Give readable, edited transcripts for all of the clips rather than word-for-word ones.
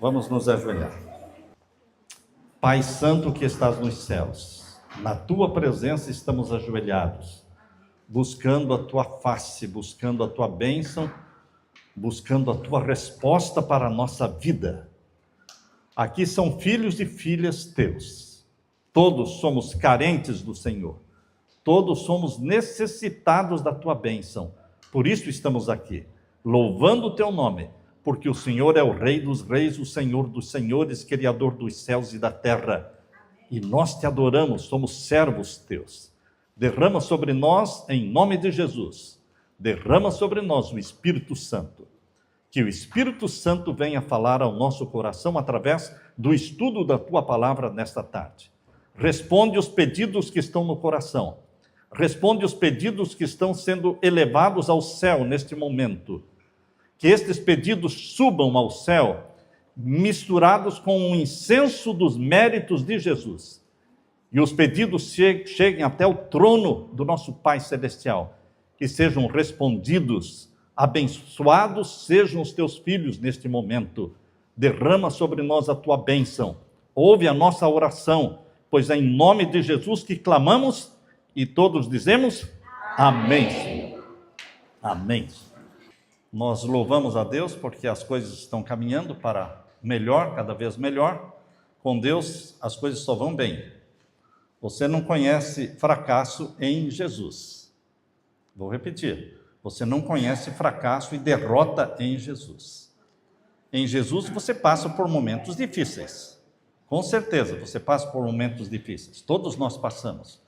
Vamos nos ajoelhar. Pai Santo que estás nos céus, na Tua presença estamos ajoelhados, buscando a Tua face, buscando a Tua bênção, buscando a Tua resposta para a nossa vida. Aqui são filhos e filhas Teus. Todos somos carentes do Senhor. Todos somos necessitados da Tua bênção. Por isso estamos aqui, louvando o Teu nome, porque o Senhor é o Rei dos reis, o Senhor dos senhores, Criador dos céus e da terra. E nós Te adoramos, somos servos Teus. Derrama sobre nós, em nome de Jesus, derrama sobre nós o Espírito Santo. Que o Espírito Santo venha falar ao nosso coração através do estudo da Tua palavra nesta tarde. Responde os pedidos que estão no coração. Responde os pedidos que estão sendo elevados ao céu neste momento. Que estes pedidos subam ao céu, misturados com o incenso dos méritos de Jesus. E os pedidos cheguem até o trono do nosso Pai Celestial. Que sejam respondidos, abençoados sejam os Teus filhos neste momento. Derrama sobre nós a Tua bênção. Ouve a nossa oração, pois é em nome de Jesus que clamamos e todos dizemos amém, Senhor. Amém. Nós louvamos a Deus porque as coisas estão caminhando para melhor, cada vez melhor. Com Deus as coisas só vão bem. Você não conhece fracasso em Jesus. Vou repetir. Você não conhece fracasso e derrota em Jesus. Em Jesus você passa por momentos difíceis. Com certeza você passa por momentos difíceis. Todos nós passamos.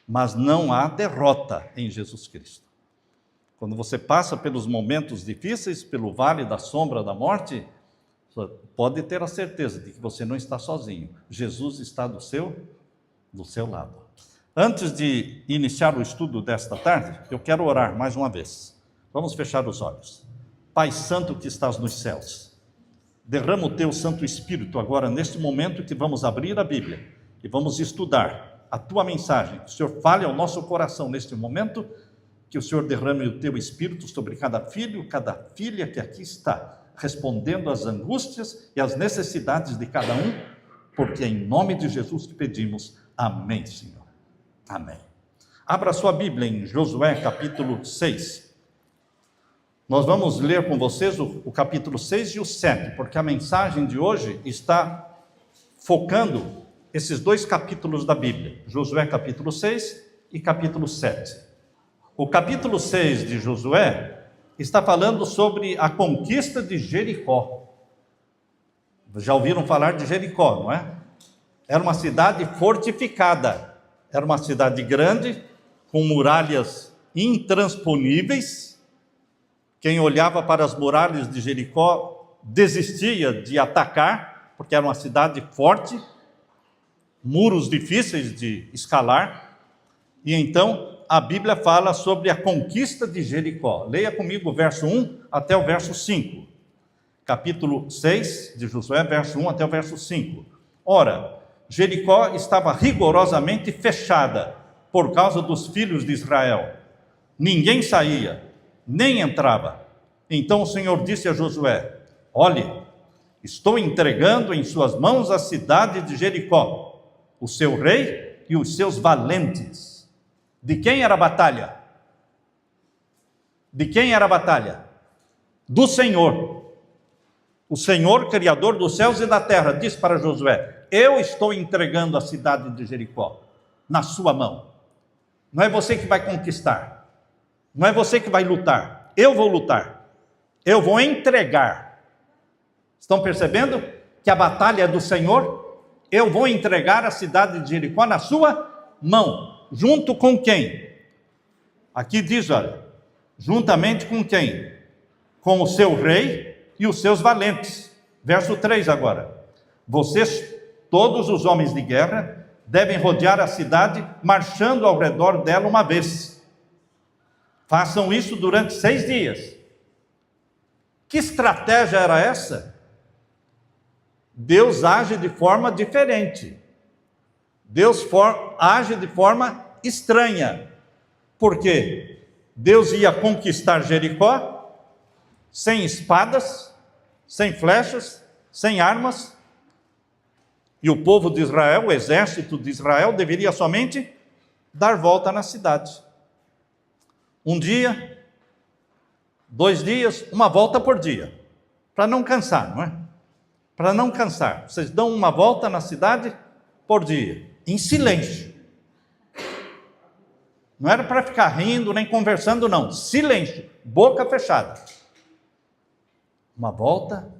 Mas não há derrota em Jesus Cristo. Quando você passa pelos momentos difíceis, pelo vale da sombra da morte, pode ter a certeza de que você não está sozinho. Jesus está do seu lado. Antes de iniciar o estudo desta tarde, eu quero orar mais uma vez. Vamos fechar os olhos. Pai Santo que estás nos céus, derrama o Teu Santo Espírito agora, neste momento que vamos abrir a Bíblia e vamos estudar a Tua mensagem. Que o Senhor fale ao nosso coração neste momento, que o Senhor derrame o Teu Espírito sobre cada filho, cada filha que aqui está, respondendo às angústias e às necessidades de cada um, porque é em nome de Jesus que pedimos. Amém, Senhor. Amém. Abra sua Bíblia em Josué capítulo 6. Nós vamos ler com vocês o capítulo 6 e o 7, porque a mensagem de hoje está focando esses dois capítulos da Bíblia, Josué capítulo 6 e capítulo 7. O capítulo 6 de Josué está falando sobre a conquista de Jericó. Já ouviram falar de Jericó, não é? Era uma cidade fortificada, era uma cidade grande, com muralhas intransponíveis. Quem olhava para as muralhas de Jericó desistia de atacar, porque era uma cidade forte, muros difíceis de escalar. E então a Bíblia fala sobre a conquista de Jericó. Leia comigo o verso 1 até o verso 5. Capítulo 6 de Josué, verso 1 até o verso 5. Ora, Jericó estava rigorosamente fechada por causa dos filhos de Israel. Ninguém saía, nem entrava. Então o Senhor disse a Josué: olhe, estou entregando em suas mãos a cidade de Jericó, o seu rei e os seus valentes. De quem era a batalha? De quem era a batalha? Do Senhor. O Senhor, Criador dos céus e da terra, disse para Josué: eu estou entregando a cidade de Jericó na sua mão. Não é você que vai conquistar. Não é você que vai lutar. Eu vou lutar. Eu vou entregar. Estão percebendo que a batalha é do Senhor? Eu vou entregar a cidade de Jericó na sua mão. Junto com quem? Aqui diz, olha, juntamente com quem? Com o seu rei e os seus valentes. Verso 3 agora. Vocês, todos os homens de guerra, devem rodear a cidade, marchando ao redor dela uma vez. Façam isso durante 6 dias. Que estratégia era essa? Deus age de forma diferente. Deus age de forma estranha. Por quê? Deus ia conquistar Jericó sem espadas, sem flechas, sem armas, e o povo de Israel, o exército de Israel, deveria somente dar volta na cidade. Um dia, 2 dias, uma volta por dia, para não cansar, não é? Para não cansar. Vocês dão uma volta na cidade por dia, em silêncio. Não era para ficar rindo nem conversando, não. Silêncio, boca fechada. Uma volta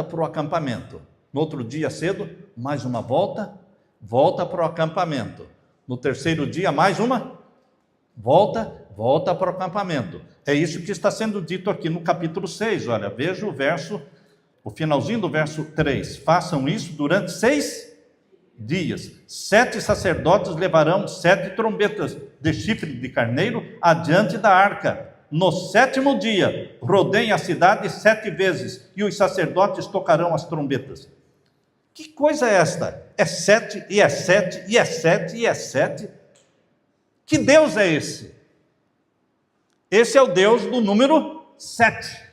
para o acampamento. No outro dia cedo, mais uma volta para o acampamento. No terceiro dia, mais uma volta para o acampamento. É isso que está sendo dito aqui no capítulo 6. Olha, veja o finalzinho do verso 3. Façam isso durante 6 dias. 7 sacerdotes levarão 7 trombetas de chifre de carneiro adiante da arca. No 7º dia, rodeiem a cidade 7 vezes, e os sacerdotes tocarão as trombetas. Que coisa é esta? É 7, e é 7, e é 7, e é 7. Que Deus é esse? Esse é o Deus do número 7.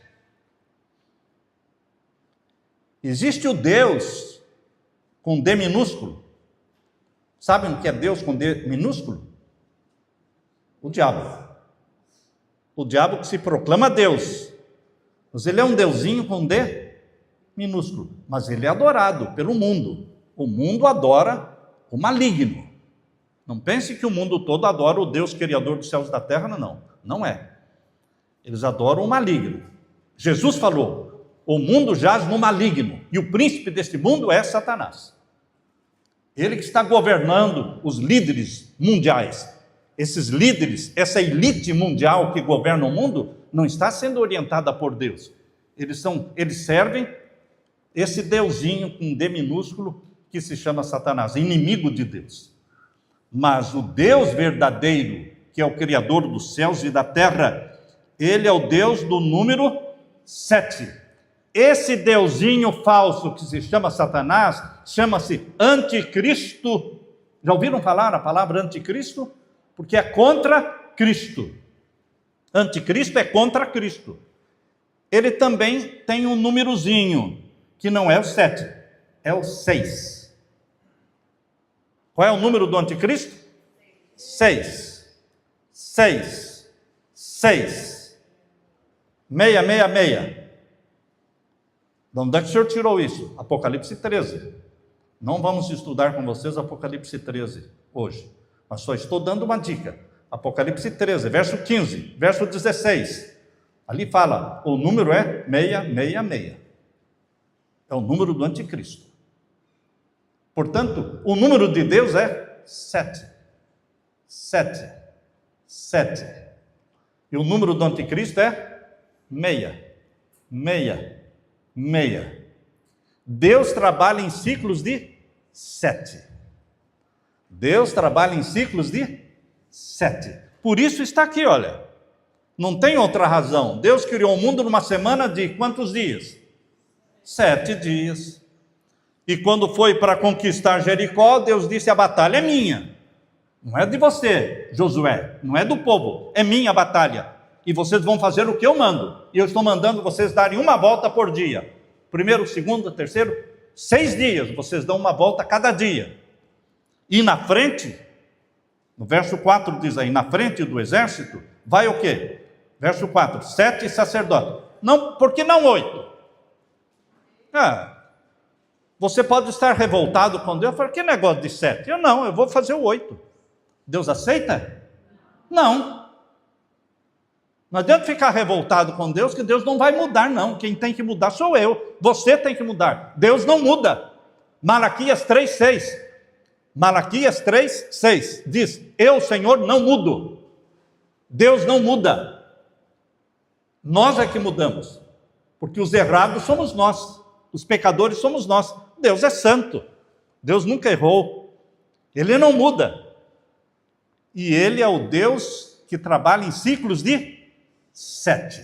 Existe o Deus com D minúsculo. Sabem o que é Deus com D minúsculo? O diabo. O diabo que se proclama Deus. Mas ele é um deusinho com D minúsculo. Mas ele é adorado pelo mundo. O mundo adora o maligno. Não pense que o mundo todo adora o Deus criador dos céus e da terra, não. Não é. Eles adoram o maligno. Jesus falou: o mundo jaz no maligno, e o príncipe deste mundo é Satanás. Ele que está governando os líderes mundiais. Esses líderes, essa elite mundial que governa o mundo, não está sendo orientada por Deus. Eles servem esse deusinho com D minúsculo que se chama Satanás, inimigo de Deus. Mas o Deus verdadeiro, que é o Criador dos céus e da terra, ele é o Deus do número 7. Esse deusinho falso que se chama Satanás, chama-se Anticristo. Já ouviram falar a palavra anticristo? Porque é contra Cristo. Anticristo é contra Cristo. Ele também tem um númerozinho, que não é o 7, é o 6. Qual é o número do anticristo? 6. 6. 6. 666. De onde é que o senhor tirou isso? Apocalipse 13. Não vamos estudar com vocês Apocalipse 13 hoje, mas só estou dando uma dica. Apocalipse 13, verso 15, verso 16. Ali fala, o número é 666. É o número do anticristo. Portanto, o número de Deus é 7. 7. 7. E o número do anticristo é 6. 6. 6. Deus trabalha em ciclos de 7. Deus trabalha em ciclos de 7. Por isso está aqui, olha. Não tem outra razão. Deus criou o mundo numa semana de quantos dias? 7 dias. E quando foi para conquistar Jericó, Deus disse: a batalha é minha. Não é de você, Josué. Não é do povo. É minha batalha. E vocês vão fazer o que eu mando. E eu estou mandando vocês darem uma volta por dia. Primeiro, segundo, terceiro, 6 dias. Vocês dão uma volta cada dia. E na frente, no verso 4 diz aí, na frente do exército, vai o quê? Verso 4, 7 sacerdotes. Não, por que não 8? Você pode estar revoltado com Deus. Eu falo, que negócio de 7? Eu vou fazer o 8. Deus aceita? Não. Não adianta ficar revoltado com Deus, que Deus não vai mudar, não. Quem tem que mudar sou eu. Você tem que mudar. Deus não muda. Malaquias 3:6. Malaquias 3:6 diz: eu, Senhor, não mudo. Deus não muda. Nós é que mudamos. Porque os errados somos nós. Os pecadores somos nós. Deus é santo. Deus nunca errou. Ele não muda. E Ele é o Deus que trabalha em ciclos de 7.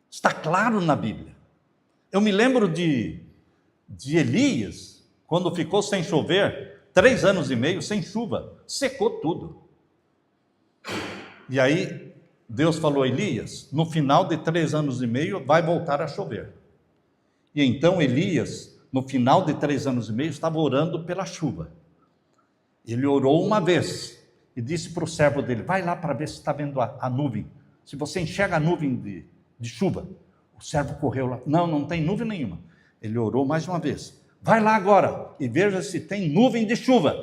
Está claro na Bíblia. Eu me lembro de Elias, quando ficou sem chover, 3 anos e meio sem chuva, secou tudo. E aí Deus falou: Elias, no final de 3 anos e meio vai voltar a chover. E então Elias, no final de 3 anos e meio, estava orando pela chuva. Ele orou uma vez e disse para o servo dele: vai lá para ver se está vendo a nuvem. Se você enxerga a nuvem de chuva. O servo correu lá: não tem nuvem nenhuma. Ele orou mais uma vez: vai lá agora e veja se tem nuvem de chuva.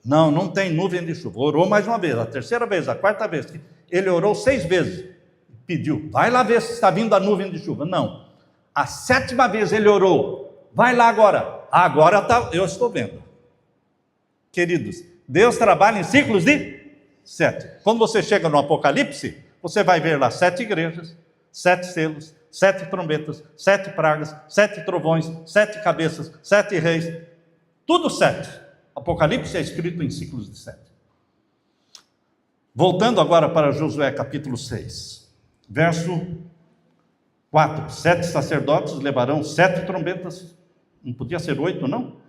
Não tem nuvem de chuva. Orou mais uma vez, a terceira vez, a quarta vez. Ele orou 6 vezes. Pediu: vai lá ver se está vindo a nuvem de chuva. Não. A 7ª vez ele orou: vai lá agora. Agora eu estou vendo. Queridos, Deus trabalha em ciclos de 7. Quando você chega no Apocalipse, você vai ver lá 7 igrejas, 7 selos, 7 trombetas, 7 pragas, 7 trovões, 7 cabeças, 7 reis, tudo 7. Apocalipse é escrito em ciclos de 7. Voltando agora para Josué capítulo 6, verso 4. 7 sacerdotes levarão 7 trombetas. Não podia ser 8, não?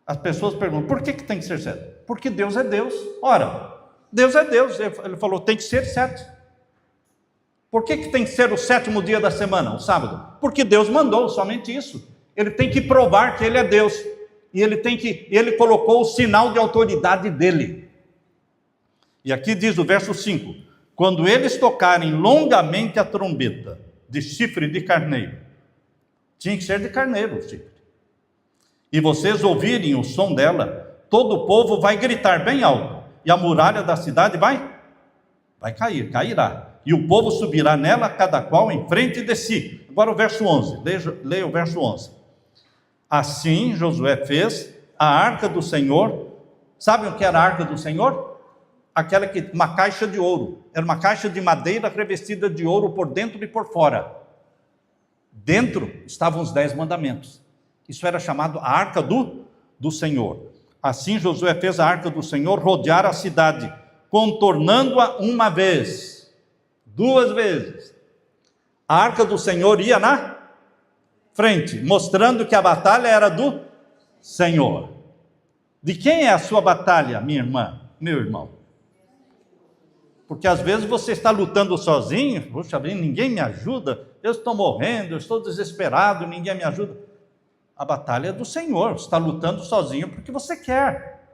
As pessoas perguntam: por que tem que ser 7? Porque Deus é Deus. Ora, Deus é Deus. Ele falou: tem que ser 7. Por que tem que ser o 7º dia da semana, o sábado? Porque Deus mandou, somente isso. Ele tem que provar que Ele é Deus. E Ele colocou o sinal de autoridade dEle. E aqui diz o verso 5: quando eles tocarem longamente a trombeta de chifre de carneiro, tinha que ser de carneiro o chifre, e vocês ouvirem o som dela, todo o povo vai gritar bem alto, e a muralha da cidade vai cairá. E o povo subirá nela, cada qual em frente de si. Agora o verso 11, leia o verso 11. Assim Josué fez a arca do Senhor. Sabem o que era a arca do Senhor? Uma caixa de ouro. Era uma caixa de madeira revestida de ouro por dentro e por fora. Dentro estavam os 10 mandamentos. Isso era chamado a arca do Senhor. Assim Josué fez a arca do Senhor rodear a cidade, contornando-a uma vez, 2 vezes. A arca do Senhor ia na frente, mostrando que a batalha era do Senhor. De quem é a sua batalha, minha irmã, meu irmão? Porque às vezes você está lutando sozinho. Poxa, ninguém me ajuda, eu estou morrendo, eu estou desesperado, ninguém me ajuda. A batalha é do Senhor. Você está lutando sozinho porque você quer.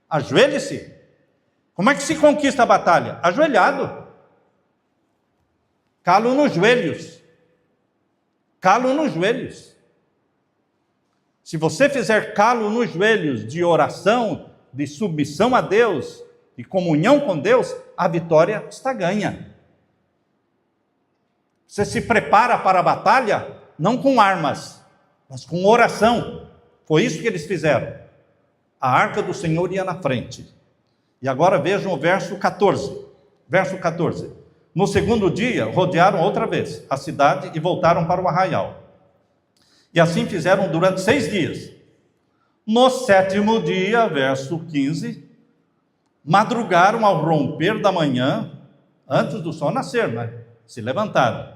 Ajoelhe-se. Como é que se conquista a batalha? Ajoelhado. Calo nos joelhos. Calo nos joelhos. Se você fizer calo nos joelhos de oração, de submissão a Deus, de comunhão com Deus, a vitória está ganha. Você se prepara para a batalha, não com armas, mas com oração. Foi isso que eles fizeram. A arca do Senhor ia na frente. E agora vejam o verso 14. Verso 14. No 2º dia, rodearam outra vez a cidade e voltaram para o arraial. E assim fizeram durante 6 dias. No 7º dia, verso 15, madrugaram ao romper da manhã, antes do sol nascer, se levantaram.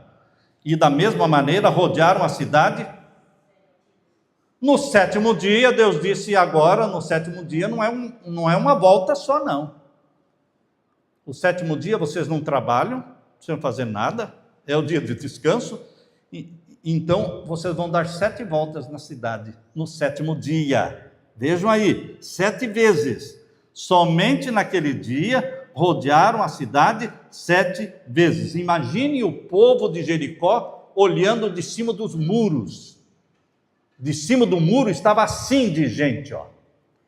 E da mesma maneira rodearam a cidade. No 7º dia, Deus disse: agora, no 7º dia, não é uma volta só, não. O 7º dia vocês não trabalham, não precisam fazer nada, é o dia de descanso. Então, vocês vão dar 7 voltas na cidade, no 7º dia. Vejam aí, 7 vezes. Somente naquele dia, rodearam a cidade 7 vezes. Imagine o povo de Jericó olhando de cima dos muros. De cima do muro estava assim de gente,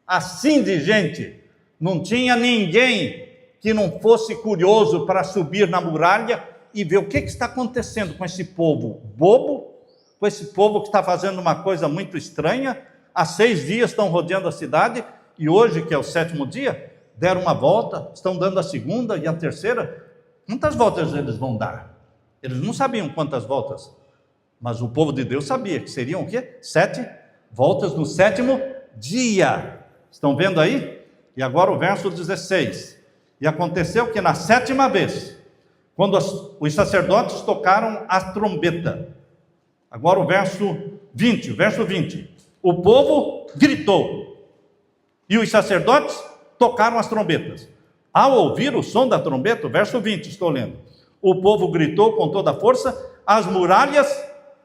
assim de gente. Não tinha ninguém que não fosse curioso para subir na muralha e ver o que está acontecendo com esse povo bobo, com esse povo que está fazendo uma coisa muito estranha. Há 6 dias estão rodeando a cidade, e hoje, que é o 7º dia, deram uma volta, estão dando a 2ª e a 3ª. Quantas voltas eles vão dar? Eles não sabiam quantas voltas, mas o povo de Deus sabia que seriam o quê? 7 voltas no 7º dia. Estão vendo aí? E agora o verso 16. E aconteceu que na 7ª vez, quando os sacerdotes tocaram a trombeta, agora o verso 20, o povo gritou, e os sacerdotes tocaram as trombetas. Ao ouvir o som da trombeta, verso 20, estou lendo, o povo gritou com toda a força, as muralhas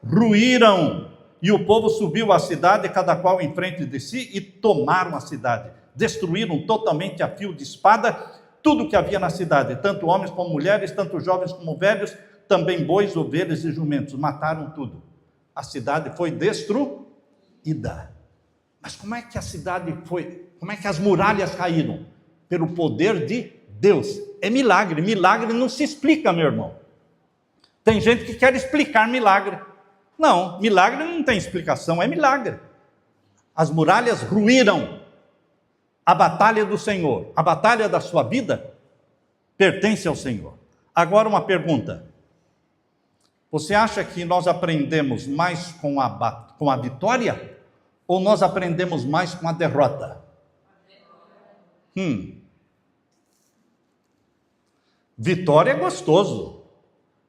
ruíram, E o povo subiu à cidade, cada qual em frente de si, e tomaram a cidade. Destruíram totalmente a fio de espada tudo que havia na cidade, tanto homens como mulheres, tanto jovens como velhos, também bois, ovelhas e jumentos. Mataram tudo. A cidade foi destruída. Mas como é que a cidade foi? Como é que as muralhas caíram? Pelo poder de Deus. É milagre. Milagre não se explica, meu irmão. Tem gente que quer explicar milagre. Não, milagre não tem explicação, é milagre. As muralhas ruíram. A batalha do Senhor, a batalha da sua vida, pertence ao Senhor. Agora uma pergunta. Você acha que nós aprendemos mais com a vitória? Ou nós aprendemos mais com a derrota? Vitória é gostoso.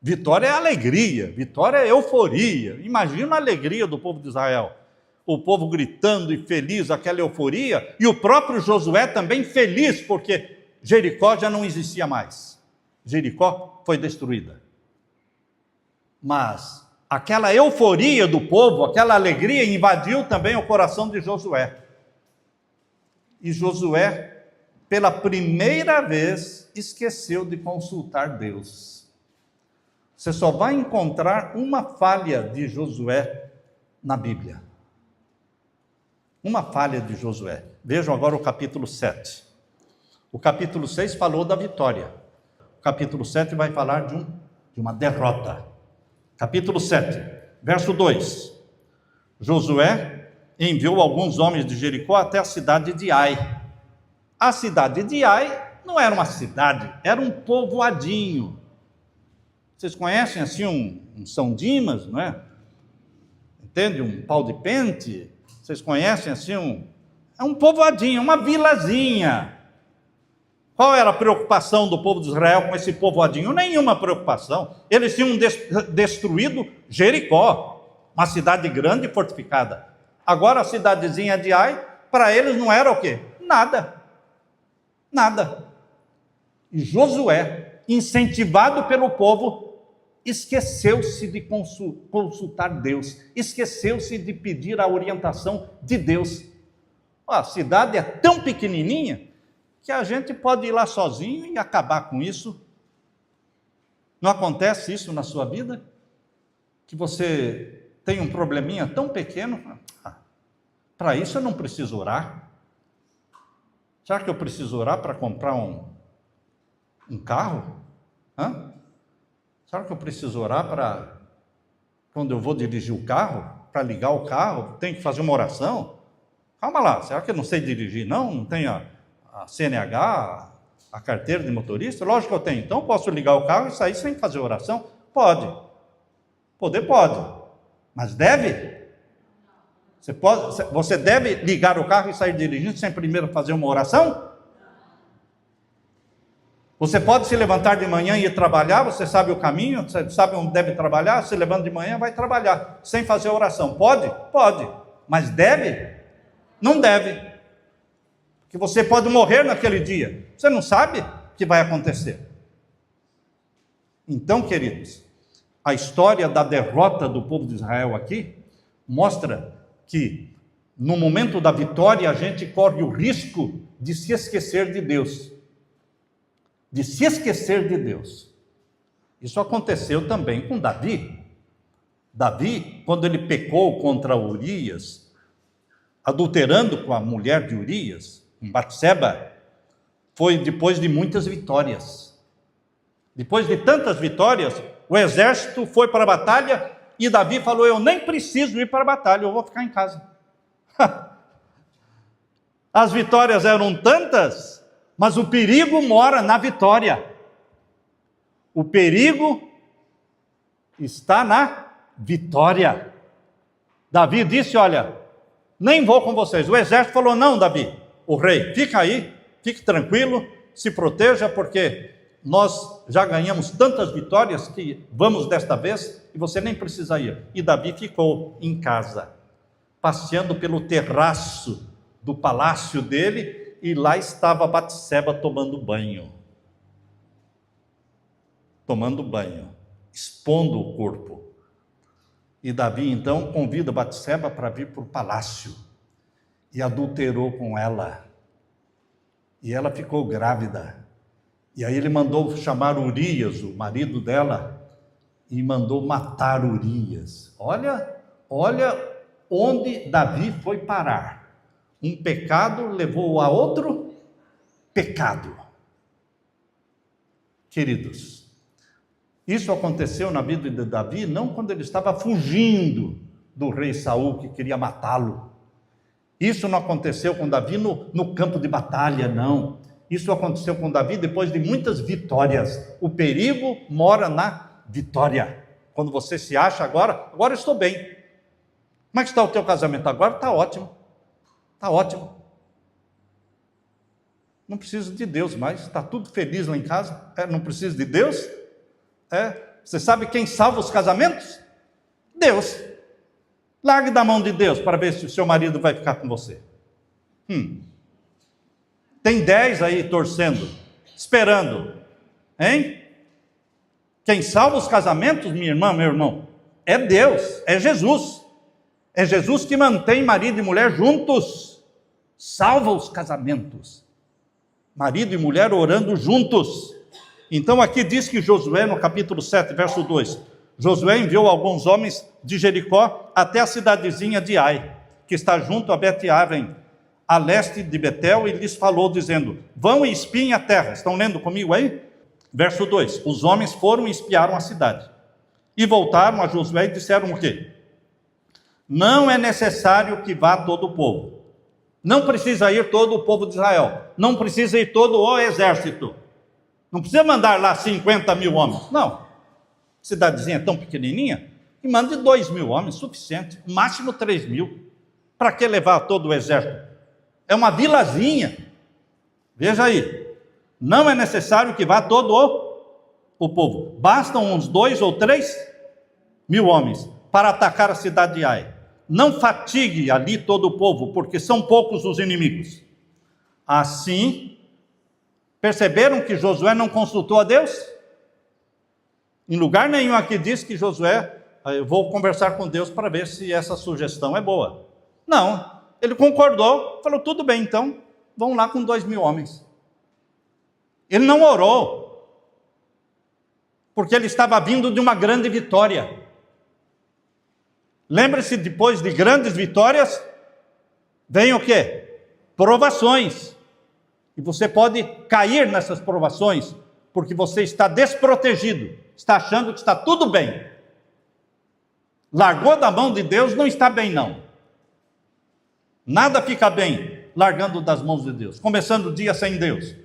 Vitória é alegria. Vitória é euforia. Imagina a alegria do povo de Israel. O povo gritando e feliz, aquela euforia, e o próprio Josué também feliz, porque Jericó já não existia mais. Jericó foi destruída. Mas aquela euforia do povo, aquela alegria invadiu também o coração de Josué. E Josué, pela primeira vez, esqueceu de consultar Deus. Você só vai encontrar uma falha de Josué na Bíblia. Uma falha de Josué. Vejam agora o capítulo 7. O capítulo 6 falou da vitória. O capítulo 7 vai falar de uma derrota. Capítulo 7, verso 2. Josué enviou alguns homens de Jericó até a cidade de Ai. A cidade de Ai não era uma cidade, era um povoadinho. Vocês conhecem assim um São Dimas, não é? Entende? Um pau de pente. Vocês conhecem assim é um povoadinho, uma vilazinha. Qual era a preocupação do povo de Israel com esse povoadinho? Nenhuma preocupação. Eles tinham destruído Jericó, uma cidade grande e fortificada. Agora a cidadezinha de Ai, para eles não era o quê? Nada. Nada. E Josué, incentivado pelo povo, esqueceu-se de consultar Deus, esqueceu-se de pedir a orientação de Deus. A cidade é tão pequenininha que a gente pode ir lá sozinho e acabar com isso. Não acontece isso na sua vida? Que você tem um probleminha tão pequeno, para isso eu não preciso orar. Será que eu preciso orar para comprar um carro? Será que eu preciso orar para, quando eu vou dirigir o carro, para ligar o carro, tem que fazer uma oração? Calma lá, será que eu não sei dirigir? Não tenho a CNH, a carteira de motorista? Lógico que eu tenho. Então eu posso ligar o carro e sair sem fazer oração? Pode. Poder pode. Mas deve? Você deve ligar o carro e sair dirigindo sem primeiro fazer uma oração? Você pode se levantar de manhã e ir trabalhar, você sabe o caminho, você sabe onde deve trabalhar, se levanta de manhã, vai trabalhar, sem fazer oração. Pode? Pode. Mas deve? Não deve. Porque você pode morrer naquele dia. Você não sabe o que vai acontecer. Então, queridos, a história da derrota do povo de Israel aqui mostra que no momento da vitória a gente corre o risco de se esquecer de Deus. De se esquecer de Deus. Isso aconteceu também com Davi. Davi, quando ele pecou contra Urias, adulterando com a mulher de Urias, em Batseba, foi depois de muitas vitórias. Depois de tantas vitórias, o exército foi para a batalha e Davi falou: eu nem preciso ir para a batalha, eu vou ficar em casa. As vitórias eram tantas, mas o perigo mora na vitória. O perigo está na vitória. Davi disse: olha, nem vou com vocês. O exército falou: não, Davi, o rei, fica aí, fique tranquilo, se proteja, porque nós já ganhamos tantas vitórias que vamos desta vez e você nem precisa ir. E Davi ficou em casa, passeando pelo terraço do palácio dele, e lá estava Batseba tomando banho. Tomando banho, expondo o corpo. E Davi, então, convida Batseba para vir para o palácio. E adulterou com ela. E ela ficou grávida. E aí ele mandou chamar Urias, o marido dela, e mandou matar Urias. Olha onde Davi foi parar. Um pecado levou a outro pecado. Queridos, isso aconteceu na vida de Davi não quando ele estava fugindo do rei Saul que queria matá-lo. Isso não aconteceu com Davi no campo de batalha, não. Isso aconteceu com Davi depois de muitas vitórias. O perigo mora na vitória. Quando você se acha agora estou bem. Como é que está o teu casamento? Agora está ótimo. Está ótimo. Não preciso de Deus mais. Está tudo feliz lá em casa. Não preciso de Deus. Você sabe quem salva os casamentos? Deus. Largue da mão de Deus para ver se o seu marido vai ficar com você. Tem 10 aí torcendo, esperando. Hein? Quem salva os casamentos, minha irmã, meu irmão, é Deus, é Jesus. É Jesus que mantém marido e mulher juntos. Salva os casamentos. Marido e mulher orando juntos. Então aqui diz que Josué, no capítulo 7, verso 2, Josué enviou alguns homens de Jericó até a cidadezinha de Ai, que está junto a Bet-Aven, a leste de Betel, e lhes falou, dizendo: vão e espiem a terra. Estão lendo comigo aí? Verso 2, os homens foram e espiaram a cidade, e voltaram a Josué e disseram o quê? Não é necessário que vá todo o povo. Não precisa ir todo o povo de Israel. Não precisa ir todo o exército. Não precisa mandar lá 50 mil homens. Não. Cidadezinha tão pequenininha, e mande 2.000 homens, suficiente. Máximo 3.000. Para que levar todo o exército? É uma vilazinha. Veja aí. Não é necessário que vá todo o povo. Bastam uns 2 ou 3.000 homens para atacar a cidade de Ai. Não fatigue ali todo o povo, porque são poucos os inimigos. Assim, perceberam que Josué não consultou a Deus? Em lugar nenhum aqui diz que Josué, eu vou conversar com Deus para ver se essa sugestão é boa. Não, ele concordou, falou, tudo bem então, vão lá com 2.000 homens. Ele não orou, porque ele estava vindo de uma grande vitória. Lembre-se, depois de grandes vitórias, vem o quê? Provações. E você pode cair nessas provações, porque você está desprotegido, está achando que está tudo bem. Largou da mão de Deus, não está bem não. Nada fica bem largando das mãos de Deus. Começando o dia sem Deus.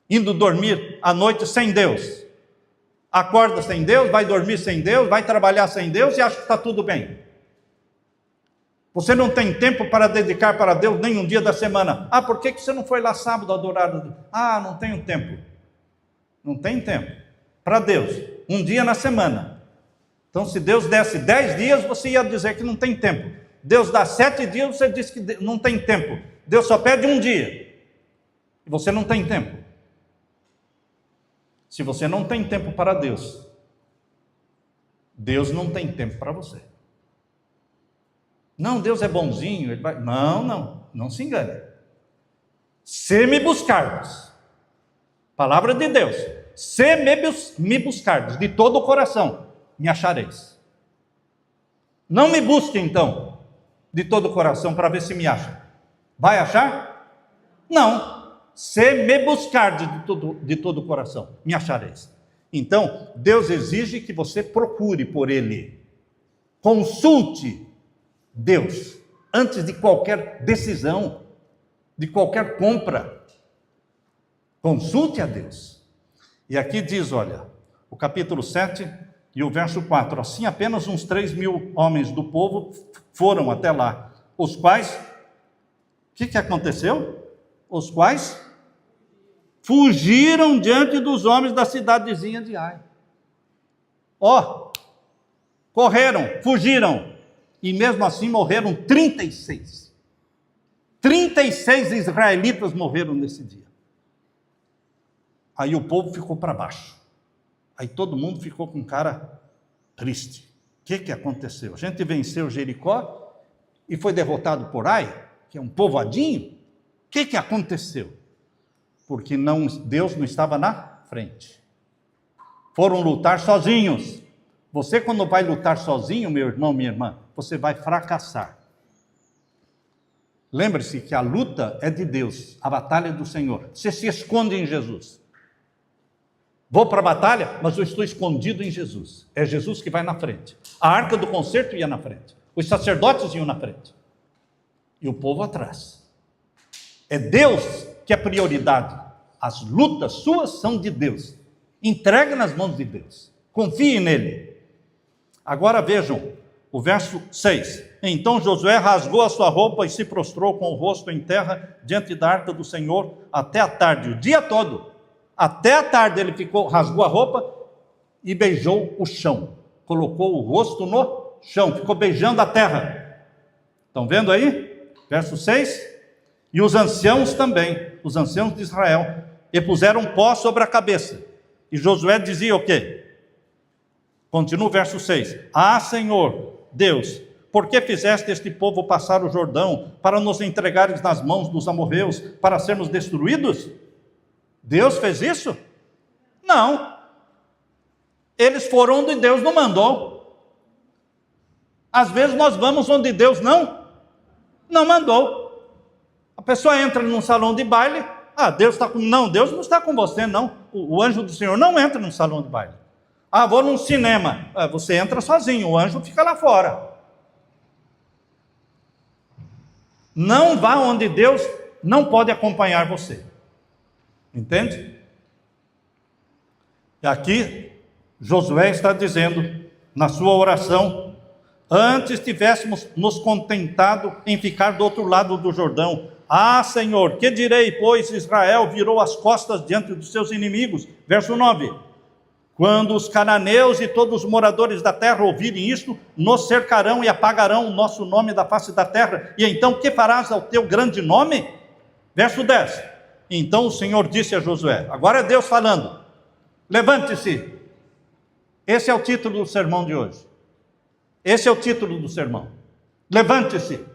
Indo dormir à noite sem Deus. Acorda sem Deus, vai dormir sem Deus, vai trabalhar sem Deus e acha que está tudo bem. Você não tem tempo para dedicar para Deus nem um dia da semana. Por que você não foi lá sábado adorar a Deus? Não tenho tempo. Não tem tempo. Para Deus, um dia na semana. Então se Deus desse 10 dias, você ia dizer que não tem tempo. Deus dá 7 dias, você diz que não tem tempo. Deus só pede um dia. E você não tem tempo. Se você não tem tempo para Deus, Deus não tem tempo para você. Não, Deus é bonzinho, ele vai... Não se engane. Se me buscardes, palavra de Deus, se me buscardes de todo o coração, me achareis. Não me busque então, de todo o coração, para ver se me acha. Vai achar? Não. Se me buscardes de todo o coração, me achareis. Então, Deus exige que você procure por Ele. Consulte Deus antes de qualquer decisão, de qualquer compra. Consulte a Deus. E aqui diz, olha, o capítulo 7 e o verso 4. Assim, apenas uns 3.000 homens do povo foram até lá, os quais, o que aconteceu? Os quais fugiram diante dos homens da cidadezinha de Ai. Correram, fugiram, e mesmo assim morreram 36. 36 israelitas morreram nesse dia. Aí o povo ficou para baixo. Aí todo mundo ficou com cara triste. que aconteceu? A gente venceu Jericó e foi derrotado por Ai, que é um povoadinho. O que aconteceu? Porque Deus não estava na frente. Foram lutar sozinhos. Você, quando vai lutar sozinho, meu irmão, minha irmã, você vai fracassar. Lembre-se que a luta é de Deus, a batalha é do Senhor. Você se esconde em Jesus. Vou para a batalha, mas eu estou escondido em Jesus. É Jesus que vai na frente. A arca do concerto ia na frente. Os sacerdotes iam na frente. E o povo atrás. É Deus que é prioridade. As lutas suas são de Deus. Entregue nas mãos de Deus. Confie nele. Agora vejam o verso 6. Então Josué rasgou a sua roupa e se prostrou com o rosto em terra diante da arca do Senhor até a tarde, o dia todo. Até a tarde ele rasgou a roupa e beijou o chão. Colocou o rosto no chão, ficou beijando a terra. Estão vendo aí? Verso 6. E os anciãos também, os anciãos de Israel, e puseram pó sobre a cabeça. E Josué dizia o quê? Continua o verso 6. Ah, Senhor, Deus, por que fizeste este povo passar o Jordão para nos entregares nas mãos dos amorreus, para sermos destruídos? Deus fez isso? Não. Eles foram onde Deus não mandou. Às vezes nós vamos onde Deus não mandou. A pessoa entra num salão de baile, Deus está com... Não, Deus não está com você, não. O anjo do Senhor não entra num salão de baile. Vou num cinema. Você entra sozinho, o anjo fica lá fora. Não vá onde Deus não pode acompanhar você. Entende? E aqui, Josué está dizendo, na sua oração, antes tivéssemos nos contentado em ficar do outro lado do Jordão. Ah, Senhor, que direi, pois Israel virou as costas diante dos seus inimigos. Verso 9. Quando os cananeus e todos os moradores da terra ouvirem isto, nos cercarão e apagarão o nosso nome da face da terra. E então, que farás ao teu grande nome? Verso 10. Então o Senhor disse a Josué, agora é Deus falando, levante-se. Esse é o título do sermão de hoje. Esse é o título do sermão. Levante-se. O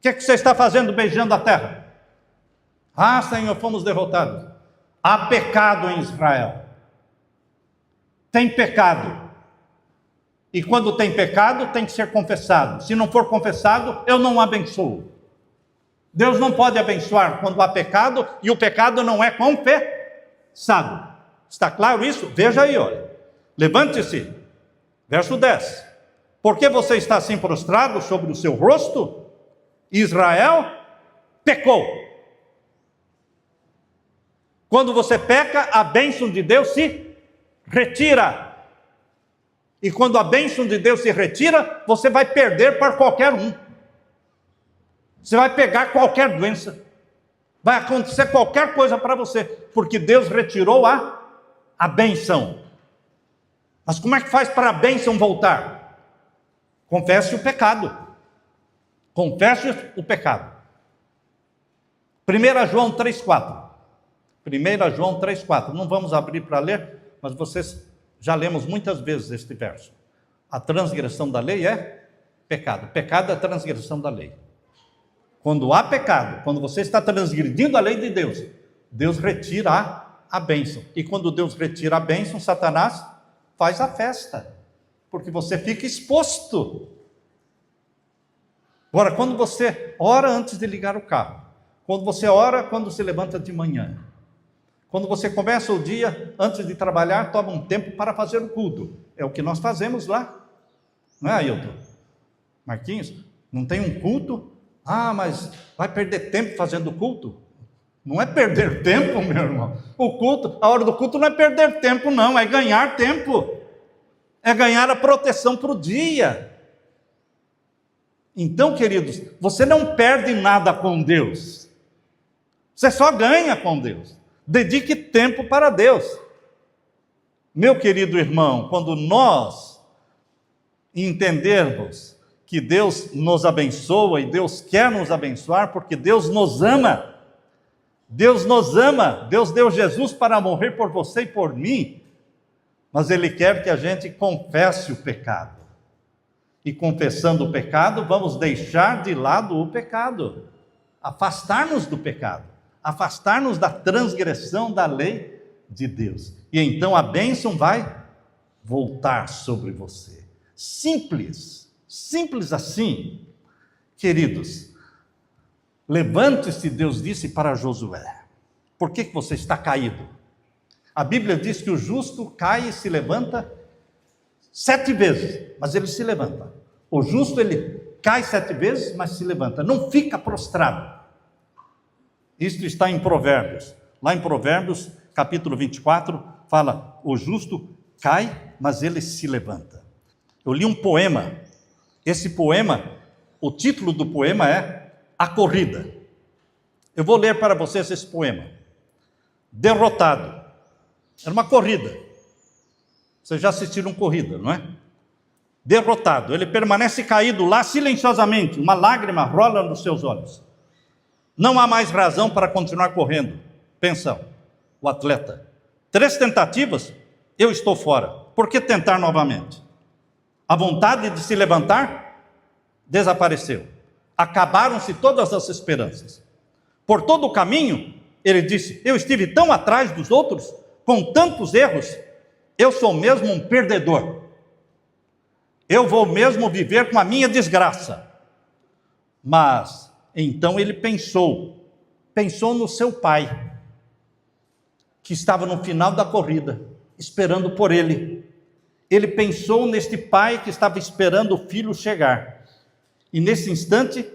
que você está fazendo beijando a terra? Ah, Senhor, fomos derrotados. Há pecado em Israel. Tem pecado. E quando tem pecado, tem que ser confessado. Se não for confessado, eu não abençoo. Deus não pode abençoar quando há pecado, e o pecado não é confessado. Está claro isso? Veja aí, olha. Levante-se. Verso 10. Por que você está assim prostrado sobre o seu rosto? Israel pecou. Quando você peca, a bênção de Deus se retira. E quando a bênção de Deus se retira, você vai perder para qualquer um. Você vai pegar qualquer doença. Vai acontecer qualquer coisa para você. Porque Deus retirou a bênção. Mas como é que faz para a bênção voltar? Confesse o pecado. Confesse o pecado. 1 João 3,4. 1 João 3,4. Não vamos abrir para ler, mas vocês já lemos muitas vezes este verso. A transgressão da lei é pecado. Pecado é a transgressão da lei. Quando há pecado, quando você está transgredindo a lei de Deus, Deus retira a bênção. E quando Deus retira a bênção, Satanás faz a festa, porque você fica exposto. Agora, quando você ora antes de ligar o carro, quando você ora quando se levanta de manhã, quando você começa o dia, antes de trabalhar, toma um tempo para fazer o culto. É o que nós fazemos lá. Não é, Ailton? Marquinhos, não tem um culto? Mas vai perder tempo fazendo culto? Não é perder tempo, meu irmão. O culto, a hora do culto não é perder tempo, não. É ganhar tempo. É ganhar a proteção para o dia. Então, queridos, você não perde nada com Deus. Você só ganha com Deus. Dedique tempo para Deus. Meu querido irmão, quando nós entendermos que Deus nos abençoa e Deus quer nos abençoar, porque Deus nos ama. Deus nos ama. Deus deu Jesus para morrer por você e por mim. Mas Ele quer que a gente confesse o pecado. E confessando o pecado, vamos deixar de lado o pecado, afastar-nos do pecado, afastar-nos da transgressão da lei de Deus. E então a bênção vai voltar sobre você. Simples, simples assim. Queridos, levante-se, Deus disse para Josué. Por que você está caído? A Bíblia diz que o justo cai e se levanta 7 vezes, mas ele se levanta. O justo, ele cai 7 vezes, mas se levanta. Não fica prostrado. Isto está em Provérbios. Lá em Provérbios, capítulo 24, fala, o justo cai, mas ele se levanta. Eu li um poema. Esse poema, o título do poema é A Corrida. Eu vou ler para vocês esse poema. Derrotado. Era uma corrida. Vocês já assistiram corrida, não é? Derrotado. Ele permanece caído lá silenciosamente. Uma lágrima rola nos seus olhos. Não há mais razão para continuar correndo. Pensa o atleta. 3 tentativas, eu estou fora. Por que tentar novamente? A vontade de se levantar desapareceu. Acabaram-se todas as esperanças. Por todo o caminho, ele disse, eu estive tão atrás dos outros, com tantos erros, eu sou mesmo um perdedor. Eu vou mesmo viver com a minha desgraça. Mas, então ele pensou no seu pai, que estava no final da corrida, esperando por ele. Ele pensou neste pai que estava esperando o filho chegar. E nesse instante,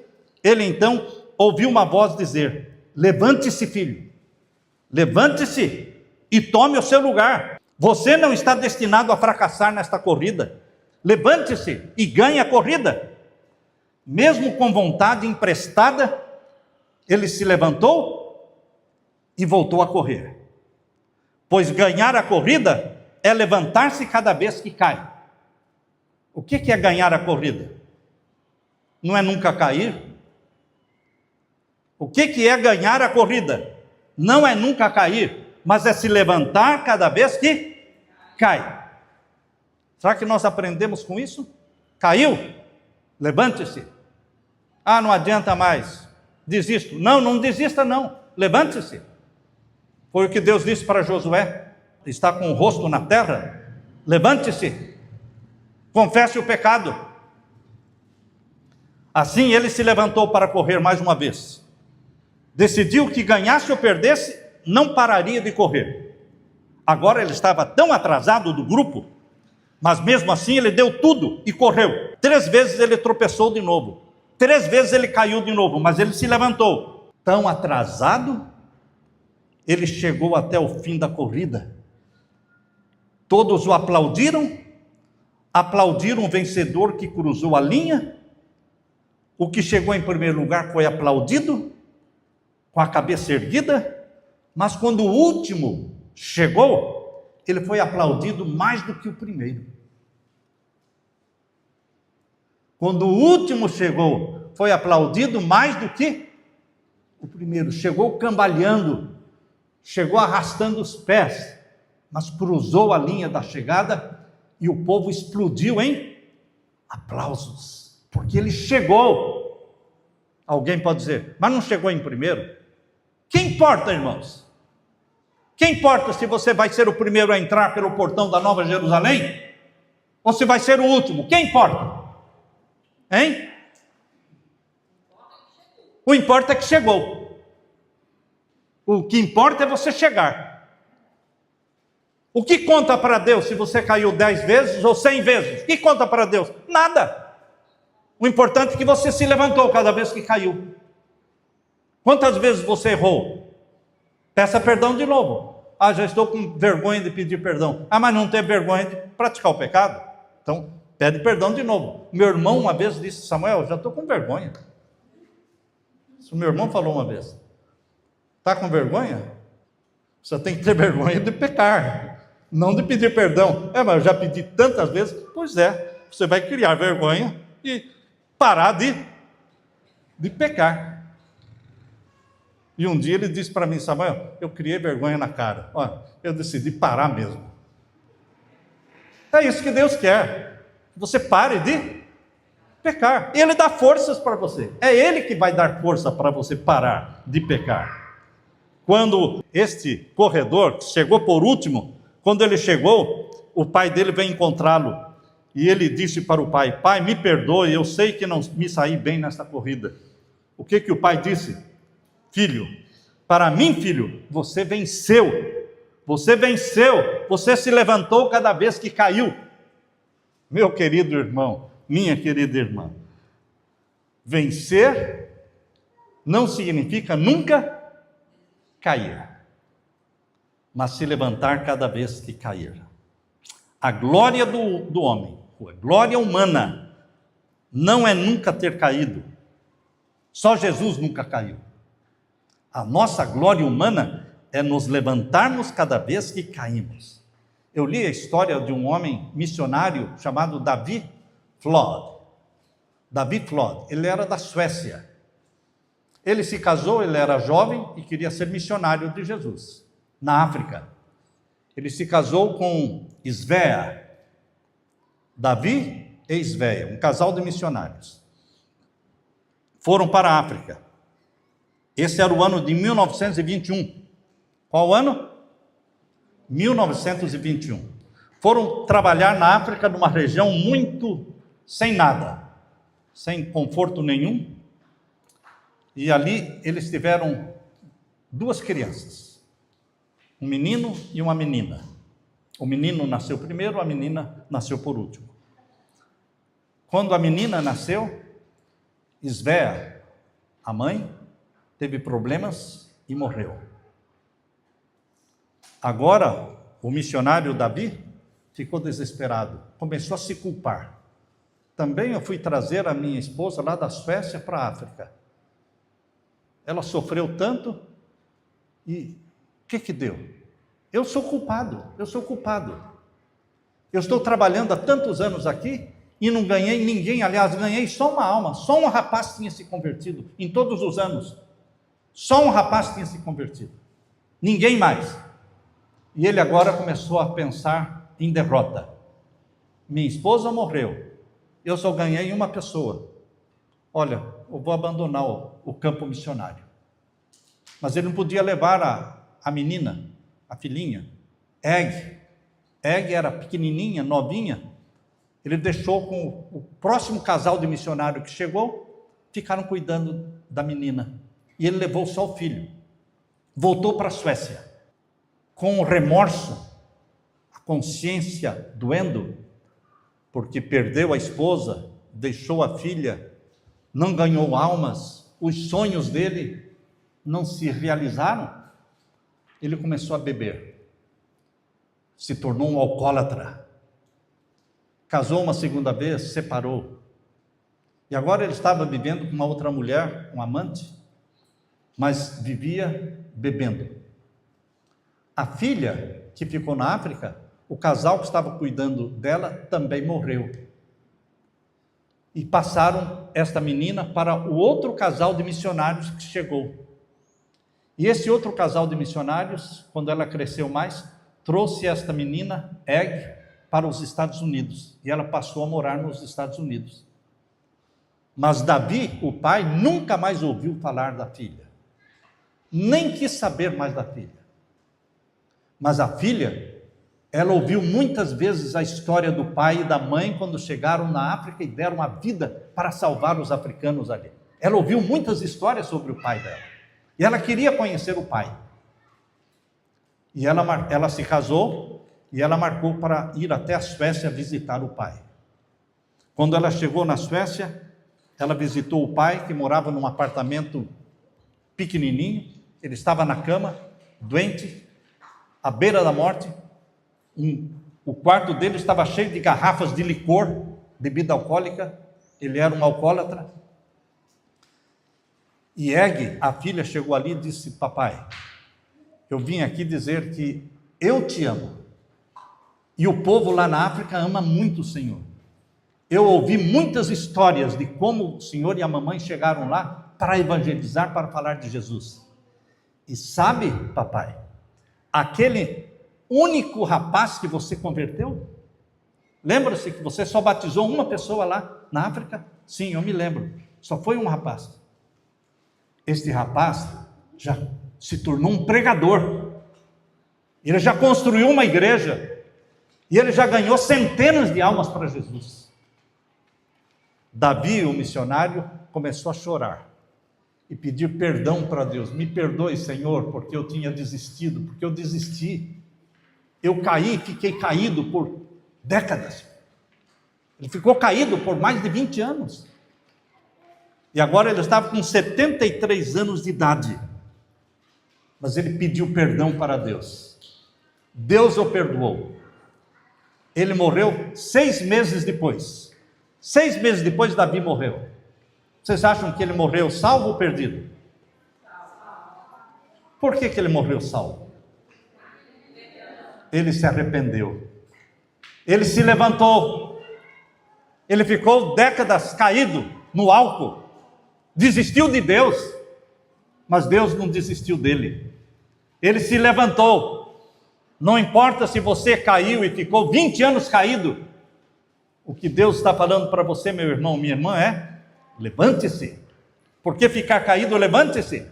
ele então ouviu uma voz dizer, levante-se, filho, levante-se e tome o seu lugar. Você não está destinado a fracassar nesta corrida. Levante-se e ganhe a corrida. Mesmo com vontade emprestada, ele se levantou e voltou a correr. Pois ganhar a corrida é levantar-se cada vez que cai. O que é ganhar a corrida? Não é nunca cair? O que é ganhar a corrida? Não é nunca cair, mas é se levantar cada vez que cai. Será que nós aprendemos com isso? Caiu? Levante-se. Ah, não adianta mais. Desisto. Não, não desista não. Levante-se. Foi o que Deus disse para Josué. Está com o rosto na terra? Levante-se. Confesse o pecado. Assim ele se levantou para correr mais uma vez. Decidiu que ganhasse ou perdesse, não pararia de correr. Agora ele estava tão atrasado do grupo, mas mesmo assim ele deu tudo e correu. 3 vezes ele tropeçou de novo. 3 vezes ele caiu de novo, mas ele se levantou. Tão atrasado, ele chegou até o fim da corrida. Todos o aplaudiram, aplaudiram o vencedor que cruzou a linha. O que chegou em primeiro lugar foi aplaudido, com a cabeça erguida, mas quando o último chegou, ele foi aplaudido mais do que o primeiro. Quando o último chegou, foi aplaudido mais do que o primeiro. Chegou cambaleando, chegou arrastando os pés, mas cruzou a linha da chegada e o povo explodiu em aplausos, porque ele chegou. Alguém pode dizer, mas não chegou em primeiro? Que importa, irmãos? Que importa se você vai ser o primeiro a entrar pelo portão da Nova Jerusalém? Ou se vai ser o último? Que importa? Hein? O importa é que chegou. O que importa é você chegar. O que conta para Deus se você caiu 10 vezes ou 100 vezes? O que conta para Deus? Nada. O importante é que você se levantou cada vez que caiu. Quantas vezes você errou? Peça perdão de novo. Ah, já estou com vergonha de pedir perdão. Ah, mas não tem vergonha de praticar o pecado? Então, pede perdão de novo. Meu irmão uma vez disse, Samuel, já estou com vergonha. Isso meu irmão falou uma vez. Está com vergonha? Você tem que ter vergonha de pecar, não de pedir perdão. É, mas eu já pedi tantas vezes. Pois é, você vai criar vergonha e parar de pecar. E um dia ele disse para mim, Samuel, eu criei vergonha na cara. Olha, eu decidi parar mesmo. É isso que Deus quer. Que você pare de Pecar. Ele dá forças para você. É Ele que vai dar força para você parar de pecar. Quando este corredor chegou por último, quando ele chegou, o pai dele veio encontrá-lo. E ele disse para o pai: pai, me perdoe, eu sei que não me saí bem nesta corrida. O que o pai disse? Filho, para mim, filho, você venceu. Você venceu. Você se levantou cada vez que caiu. Meu querido irmão, minha querida irmã, vencer não significa nunca cair, mas se levantar cada vez que cair. A glória do homem, a glória humana, não é nunca ter caído. Só Jesus nunca caiu. A nossa glória humana é nos levantarmos cada vez que caímos. Eu li a história de um homem missionário chamado David Flood. David Flood, ele era da Suécia. Ele se casou, ele era jovem e queria ser missionário de Jesus, na África. Ele se casou com Svea, Davi e Svea, um casal de missionários. Foram para a África. Esse era o ano de 1921. Qual ano? 1921. Foram trabalhar na África, numa região muito sem nada, sem conforto nenhum. E ali eles tiveram duas crianças, um menino e uma menina. O menino nasceu primeiro, a menina nasceu por último. Quando a menina nasceu, Svea, a mãe, teve problemas e morreu. Agora, o missionário Davi ficou desesperado, começou a se culpar. Também eu fui trazer a minha esposa lá da Suécia para a África. Ela sofreu tanto e o que deu? Eu sou culpado. Eu estou trabalhando há tantos anos aqui e não ganhei ninguém, aliás, ganhei só uma alma, só um rapaz tinha se convertido em todos os anos. Só um rapaz tinha se convertido, ninguém mais. E ele agora começou a pensar em derrota. Minha esposa morreu, eu só ganhei uma pessoa. Olha, eu vou abandonar o campo missionário. Mas ele não podia levar a menina, a filhinha, Egg. Egg era pequenininha, novinha. Ele deixou com o próximo casal de missionário que chegou, ficaram cuidando da menina. E ele levou só o filho. Voltou para a Suécia. Com o remorso, a consciência doendo, porque perdeu a esposa, deixou a filha, não ganhou almas, os sonhos dele não se realizaram. Ele começou a beber, se tornou um alcoólatra, casou uma segunda vez, separou, e agora ele estava vivendo com uma outra mulher, um amante, mas vivia bebendo. A filha que ficou na África, o casal que estava cuidando dela também morreu. E passaram esta menina para o outro casal de missionários que chegou. E esse outro casal de missionários, quando ela cresceu mais, trouxe esta menina, Egg, para os Estados Unidos. E ela passou a morar nos Estados Unidos. Mas Davi, o pai, nunca mais ouviu falar da filha. Nem quis saber mais da filha. Mas a filha, ela ouviu muitas vezes a história do pai e da mãe quando chegaram na África e deram a vida para salvar os africanos ali. Ela ouviu muitas histórias sobre o pai dela. E ela queria conhecer o pai. E ela se casou e ela marcou para ir até a Suécia visitar o pai. Quando ela chegou na Suécia, ela visitou o pai, que morava num apartamento pequenininho. Ele estava na cama, doente, à beira da morte. O quarto dele estava cheio de garrafas de licor, bebida alcoólica. Ele era um alcoólatra. E Egg, a filha, chegou ali e disse: papai, eu vim aqui dizer que eu te amo. E o povo lá na África ama muito o Senhor. Eu ouvi muitas histórias de como o Senhor e a mamãe chegaram lá para evangelizar, para falar de Jesus. E sabe, papai, aquele único rapaz que você converteu, Lembra-se que você só batizou uma pessoa lá na África? Sim, eu me lembro. Só foi um rapaz. Este rapaz já se tornou um pregador. Ele já construiu uma igreja. E ele já ganhou centenas de almas para Jesus. Davi, o missionário, começou a chorar e pedir perdão para Deus. Me perdoe, Senhor, porque eu tinha desistido, porque eu desisti. Eu caí, fiquei caído por décadas. Ele ficou caído por mais de 20 anos. E agora ele estava com 73 anos de idade. Mas ele pediu perdão para Deus. Deus o perdoou. Ele morreu 6 meses depois. 6 meses depois, Davi morreu. Vocês acham que ele morreu salvo ou perdido? Por que ele morreu salvo? Ele se arrependeu. Ele se levantou. Ele ficou décadas caído no álcool. Desistiu de Deus. Mas Deus não desistiu dele. Ele se levantou. Não importa se você caiu e ficou 20 anos caído. O que Deus está falando para você, meu irmão, minha irmã, é: levante-se. Por que ficar caído? Levante-se.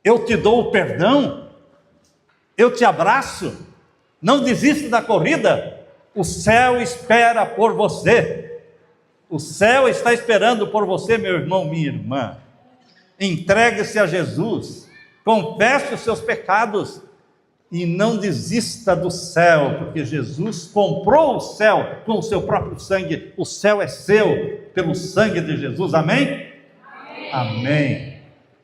Eu te dou o perdão. Eu te abraço. Não desista da corrida. O céu espera por você. O céu está esperando por você, meu irmão, minha irmã. Entregue-se a Jesus. Confesse os seus pecados. E não desista do céu, porque Jesus comprou o céu com o seu próprio sangue. O céu é seu pelo sangue de Jesus, amém? Amém. Amém.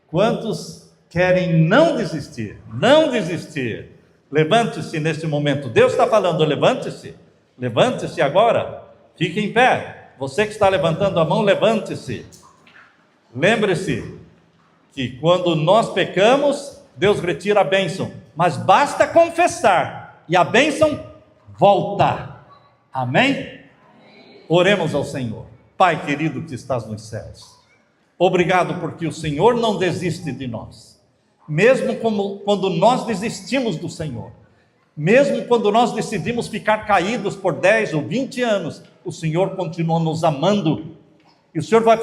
Quantos querem não desistir? Não desistir. Levante-se neste momento. Deus está falando, levante-se. Levante-se agora. Fique em pé. Você que está levantando a mão, levante-se. Lembre-se que quando nós pecamos, Deus retira a bênção, mas basta confessar e a bênção volta. Amém? Oremos ao Senhor. Pai querido que estás nos céus, obrigado porque o Senhor não desiste de nós, mesmo quando nós desistimos do Senhor, mesmo quando nós decidimos ficar caídos por 10 ou 20 anos, o Senhor continua nos amando. E o Senhor vai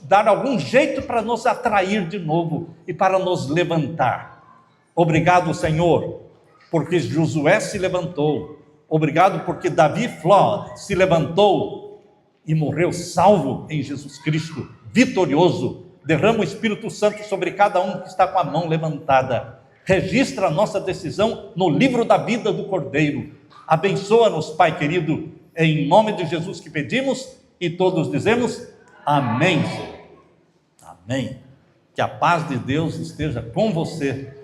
dar algum jeito para nos atrair de novo e para nos levantar. Obrigado, Senhor, porque Josué se levantou. Obrigado porque Davi Flor se levantou e morreu salvo em Jesus Cristo, vitorioso. Derrama o Espírito Santo sobre cada um que está com a mão levantada. Registra a nossa decisão no livro da vida do Cordeiro. Abençoa-nos, Pai querido, em nome de Jesus que pedimos. E todos dizemos amém. Amém. Que a paz de Deus esteja com você